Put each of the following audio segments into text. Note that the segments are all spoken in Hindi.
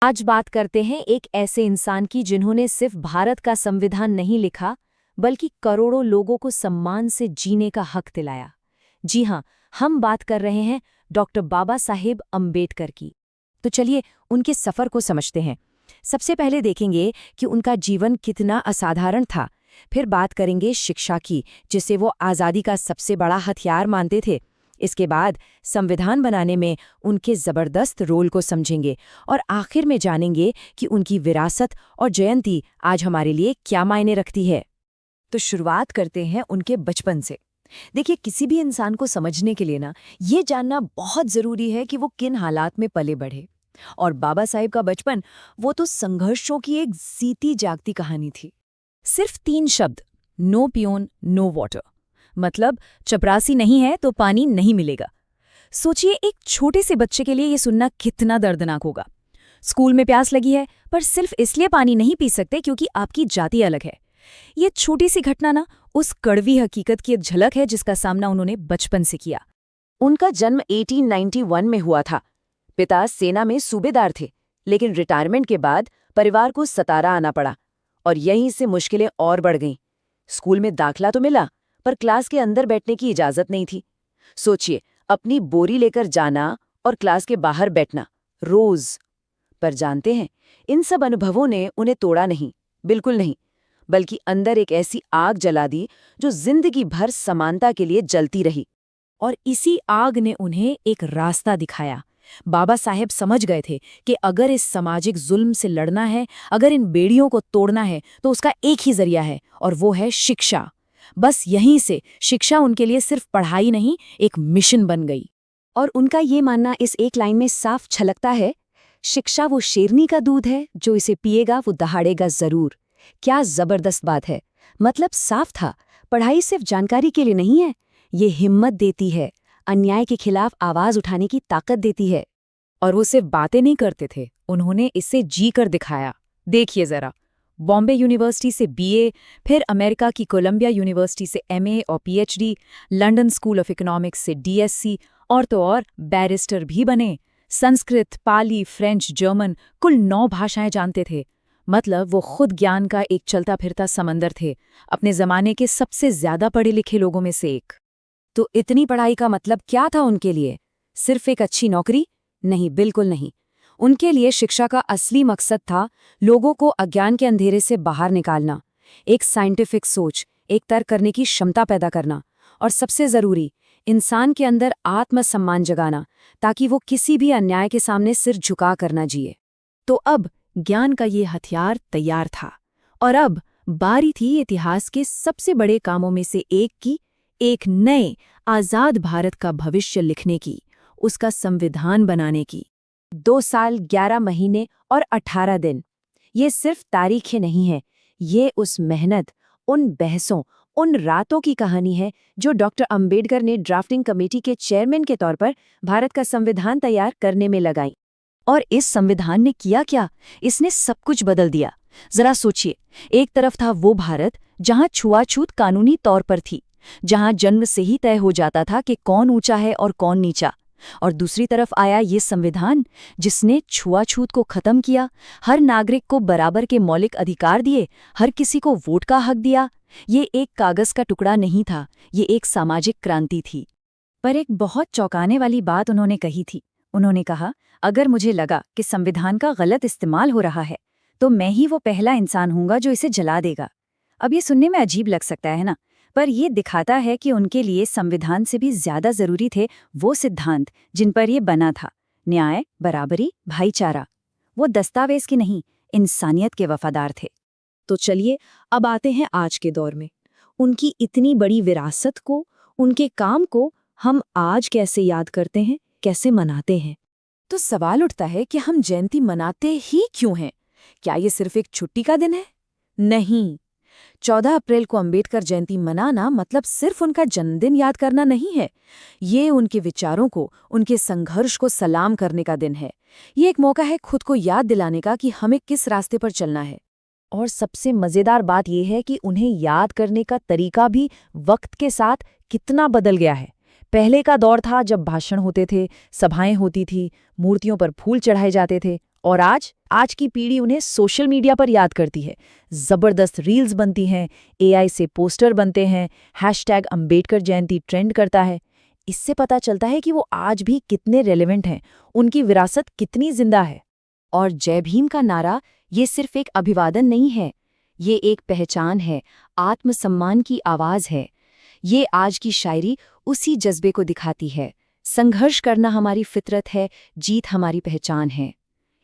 आज बात करते हैं एक ऐसे इंसान की जिन्होंने सिर्फ भारत का संविधान नहीं लिखा, बल्कि करोड़ों लोगों को सम्मान से जीने का हक दिलाया। जी हाँ, हम बात कर रहे हैं डॉक्टर बाबा साहेब अम्बेडकर की। तो चलिए उनके सफ़र को समझते हैं। सबसे पहले देखेंगे कि उनका जीवन कितना असाधारण था। फिर बात करेंगे शिक्षा की, जिसे वो आज़ादी का सबसे बड़ा हथियार मानते थे। इसके बाद संविधान बनाने में उनके ज़बरदस्त रोल को समझेंगे और आखिर में जानेंगे कि उनकी विरासत और जयंती आज हमारे लिए क्या मायने रखती है। तो शुरुआत करते हैं उनके बचपन से। देखिए, किसी भी इंसान को समझने के लिए ये जानना बहुत ज़रूरी है कि वो किन हालात में पले बढ़े। और बाबा साहेब का बचपन, वो तो संघर्षों की एक जीती जागती कहानी थी। सिर्फ 3 शब्द, नो पियोन नो वाटर, मतलब चपरासी नहीं है तो पानी नहीं मिलेगा। सोचिए, एक छोटे से बच्चे के लिए ये सुनना कितना दर्दनाक होगा। स्कूल में प्यास लगी है, पर सिर्फ इसलिए पानी नहीं पी सकते क्योंकि आपकी जाति अलग है। ये छोटी सी घटना उस कड़वी हकीकत की एक झलक है जिसका सामना उन्होंने बचपन से किया। उनका जन्म 1891 में हुआ था। पिता सेना में सूबेदार थे, लेकिन रिटायरमेंट के बाद परिवार को सतारा आना पड़ा और यहीं से मुश्किलें और बढ़ गईं। स्कूल में दाखला तो मिला, पर क्लास के अंदर बैठने की इजाजत नहीं थी। सोचिए, अपनी बोरी लेकर जाना और क्लास के बाहर बैठना रोज। पर जानते हैं, इन सब अनुभवों ने उन्हें तोड़ा नहीं, बिल्कुल नहीं, बल्कि अंदर एक ऐसी आग जला दी जो जिंदगी भर समानता के लिए जलती रही। और इसी आग ने उन्हें एक रास्ता दिखाया। बाबा साहेब समझ गए थे कि अगर इस सामाजिक जुल्म से लड़ना है, अगर इन बेड़ियों को तोड़ना है, तो उसका एक ही जरिया है, और वो है शिक्षा। बस यहीं से शिक्षा उनके लिए सिर्फ पढ़ाई नहीं, एक मिशन बन गई। और उनका ये मानना इस एक लाइन में साफ छलकता है, शिक्षा वो शेरनी का दूध है, जो इसे पिएगा वो दहाड़ेगा जरूर। क्या जबरदस्त बात है। मतलब साफ था, पढ़ाई सिर्फ जानकारी के लिए नहीं है, ये हिम्मत देती है, अन्याय के खिलाफ आवाज उठाने की ताकत देती है। और वो सिर्फ बातें नहीं करते थे, उन्होंने इसे जी कर दिखाया। देखिए जरा, बॉम्बे यूनिवर्सिटी से बीए, फिर अमेरिका की कोलंबिया यूनिवर्सिटी से एमए और PhD, London school of economics से डीएससी, और तो और बैरिस्टर भी बने। संस्कृत, पाली, फ्रेंच, जर्मन, कुल 9 भाषाएं जानते थे। मतलब वो खुद ज्ञान का एक चलता फिरता समंदर थे, अपने जमाने के सबसे ज्यादा पढ़े लिखे लोगों में से एक। तो इतनी पढ़ाई का मतलब क्या था उनके लिए? सिर्फ एक अच्छी नौकरी? नहीं, बिल्कुल नहीं। उनके लिए शिक्षा का असली मकसद था लोगों को अज्ञान के अंधेरे से बाहर निकालना, एक साइंटिफिक सोच, एक तर्क करने की क्षमता पैदा करना, और सबसे जरूरी, इंसान के अंदर आत्मसम्मान जगाना, ताकि वो किसी भी अन्याय के सामने सिर झुका कर ना जिए। तो अब ज्ञान का ये हथियार तैयार था, और अब बारी थी इतिहास के सबसे बड़े कामों में से एक की, एक नए आजाद भारत का भविष्य लिखने की, उसका संविधान बनाने की। 2 साल 11 महीने और 18 दिन, ये सिर्फ तारीखें नहीं है, ये उस मेहनत, उन बहसों, उन रातों की कहानी है जो डॉक्टर अंबेडकर ने ड्राफ्टिंग कमेटी के चेयरमैन के तौर पर भारत का संविधान तैयार करने में लगाई। और इस संविधान ने किया क्या? इसने सब कुछ बदल दिया। जरा सोचिए, एक तरफ था वो भारत जहां छुआछूत कानूनी तौर पर थी, जहां जन्म से ही तय हो जाता था कि कौन ऊंचा है और कौन नीचा, और दूसरी तरफ आया ये संविधान जिसने छुआछूत को खत्म किया, हर नागरिक को बराबर के मौलिक अधिकार दिए, हर किसी को वोट का हक दिया। ये एक कागज का टुकड़ा नहीं था, ये एक सामाजिक क्रांति थी। पर एक बहुत चौंकाने वाली बात उन्होंने कही थी। उन्होंने कहा, अगर मुझे लगा कि संविधान का गलत इस्तेमाल हो रहा है, तो मैं ही वो पहला इंसान हूंगा जो इसे जला देगा। अब ये सुनने में अजीब लग सकता है ना, पर यह दिखाता है कि उनके लिए संविधान से भी ज्यादा जरूरी थे वो सिद्धांत जिन पर यह बना था, न्याय, बराबरी, भाईचारा। वो दस्तावेज की नहीं, इंसानियत के वफादार थे। तो चलिए अब आते हैं आज के दौर में। उनकी इतनी बड़ी विरासत को, उनके काम को हम आज कैसे याद करते हैं, कैसे मनाते हैं? तो सवाल उठता है कि हम जयंती मनाते ही क्यों हैं? क्या ये सिर्फ एक छुट्टी का दिन है? नहीं। 14 अप्रैल को अंबेडकर जयंती मनाना मतलब सिर्फ उनका जन्मदिन याद करना नहीं है। ये उनके विचारों को, उनके संघर्ष को सलाम करने का दिन है। ये एक मौका है खुद को याद दिलाने का कि हमें किस रास्ते पर चलना है। और सबसे मजेदार बात यह है कि उन्हें याद करने का तरीका भी वक्त के साथ कितना बदल गया है। पहले का दौर था जब भाषण होते थे, सभाएं होती थी, मूर्तियों पर फूल चढ़ाए जाते थे, और आज की पीढ़ी उन्हें सोशल मीडिया पर याद करती है। जबरदस्त रील्स बनती हैं, एआई से पोस्टर बनते हैं, #अंबेडकर जयंती ट्रेंड करता है। इससे पता चलता है कि वो आज भी कितने रेलेवेंट हैं, उनकी विरासत कितनी जिंदा है। और जय भीम का नारा ये सिर्फ एक अभिवादन नहीं है, ये एक पहचान है, आत्मसम्मान की आवाज है। ये आज की शायरी उसी जज्बे को दिखाती है। संघर्ष करना हमारी फितरत है, जीत हमारी पहचान है।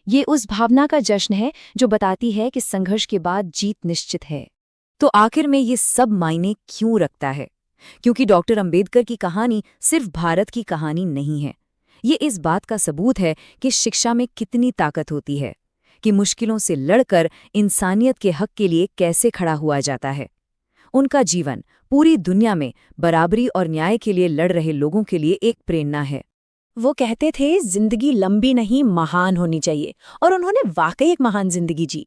ये उस भावना का जश्न है जो बताती है कि संघर्ष के बाद जीत निश्चित है। तो आखिर में ये सब मायने क्यों रखता है? क्योंकि डॉक्टर अंबेडकर की कहानी सिर्फ भारत की कहानी नहीं है। ये इस बात का सबूत है कि शिक्षा में कितनी ताकत होती है, कि मुश्किलों से लड़कर इंसानियत के हक के लिए कैसे खड़ा हुआ जाता है। उनका जीवन पूरी दुनिया में बराबरी और न्याय के लिए लड़ रहे लोगों के लिए एक प्रेरणा है। वो कहते थे जिंदगी लंबी नहीं महान होनी चाहिए, और उन्होंने वाकई एक महान जिंदगी जी।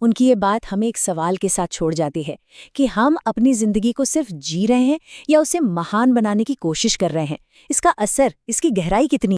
उनकी ये बात हमें एक सवाल के साथ छोड़ जाती है कि हम अपनी जिंदगी को सिर्फ जी रहे हैं या उसे महान बनाने की कोशिश कर रहे हैं। इसका असर, इसकी गहराई कितनी